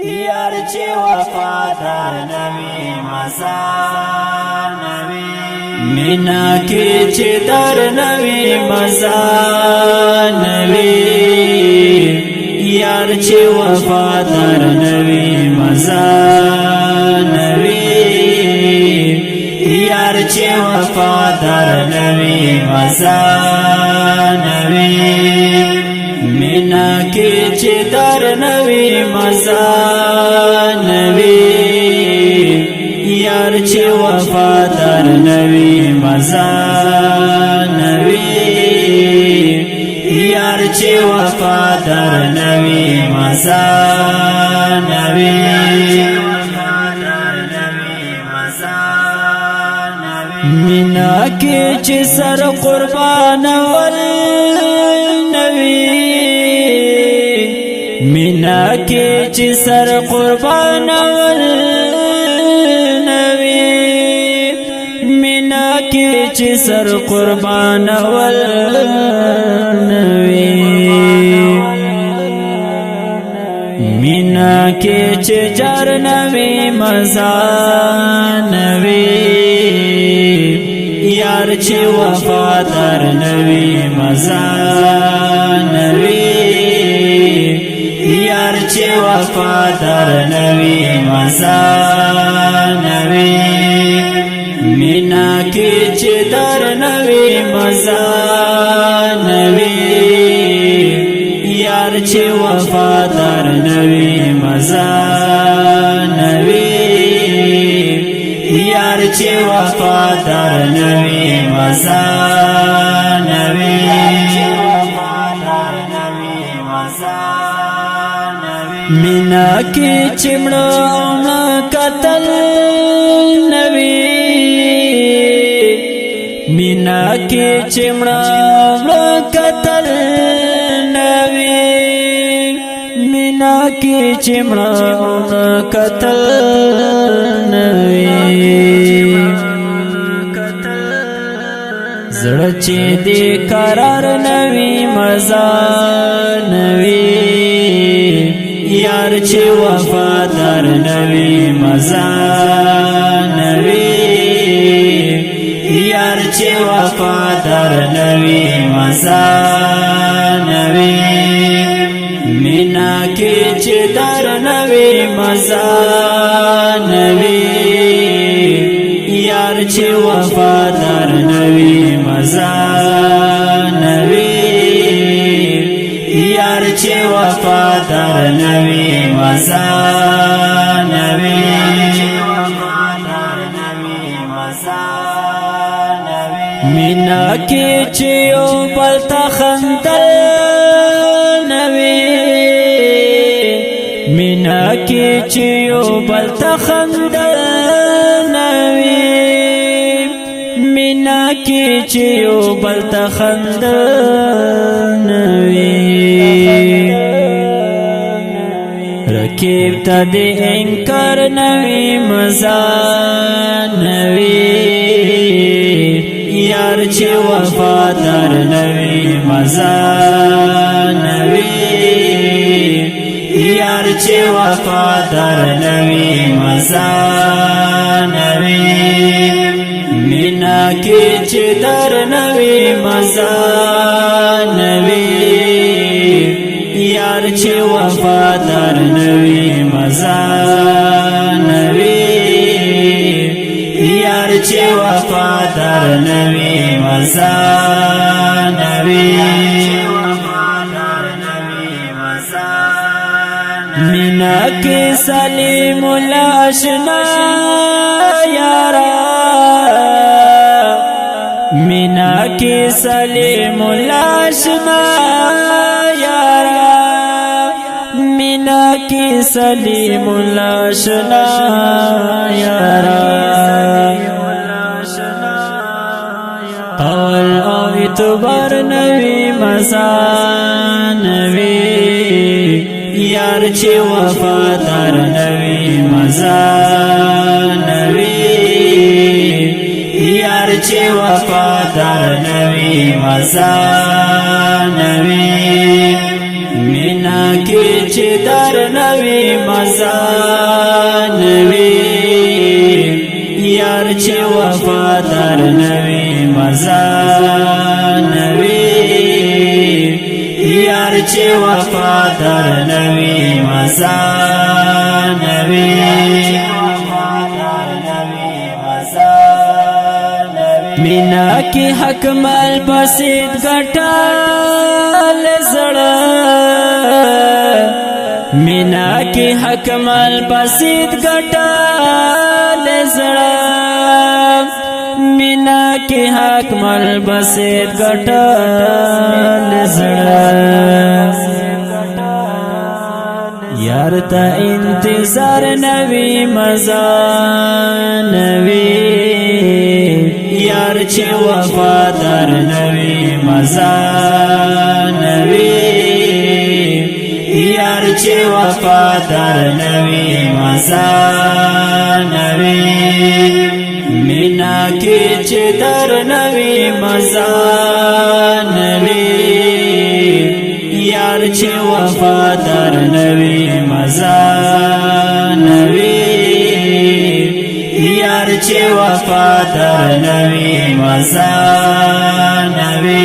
یار چې وفادار نوی مزا نوی مینا کې چې در نوی مزا نوی یار چې وفادار نوی مزا نوی یار چې وفادار نوی مزا نوی مینا کې چې در نوی مزا نوی یار چې وفادار نوی مزا نوی یار چې وفادار نوی مزا نوی مینا کې چې سر قربان ول مینا کې چې سر قربان ول نوی مینا کې چې سر قربان ول نوی مینا کې چې جار نوی مزا نوی یار چې وفادار نوی مزا نوی یار چې وفادار نوی مزا نوی مینا کې چې در نوی مزا نوی یار چې وفادار نوی مزا نوی یار چې وفادار نوی مزا نوی مینا کې چمړو قتل نوی مینا کې چمړو قتل نوی مینا کې چمړو قتل نوی زړه چې دې قرار نوی مزا نوی یار چې وفادار نوی مزا نوی یار چې وفادار نوی مزا نوی مینا کې چې در نوی مزا نوی یار چې وفادار نوی مزا نوی یار چې وفادار نوی مزا نوی مینا کې چې یو بل ته خندل نوی مینا کې چې یو بل ته خندل نوی مینا کې چې یو بل ته خندل نوی رکیب تا دے انکار نوی مزا نوی یار چې وفادار نوی مزا نوی یار چې وفادار نوی مزا نوی مینا کې چې در نوی مزا نوی یار چې وفادار نوی مزا نوی یار چې وفادار نوی مزا نوی مینا کې سلیم الله آشنا یارا مینا کې سلیم الله آشنا مینا کې سلیم الله آشنا یارا اول او اعتبار نوی مزا نوی یار چې وفادار نوی مزا نوی یار چې وفادار نوی مزا نوی مینا کې چې در نوی مزه نوي یار چې وفادار نوي مزه نوي یار چې وفادار نوي مزه نوي مینا کی حق مال بسید گٹال زڑا مینا کی حق مال بسید گٹال زڑا مینا کی حق مال بسید گٹال زڑا یار تا انتظار نوی مزا نوی یار چې وفادار نوي مزه نوي یار چې وفادار نوي مزه نوي مینا کې چې در نوي مزه نوي یار چې وفادار نوي مزه نوي یار چې وفادار نوي مزه نوي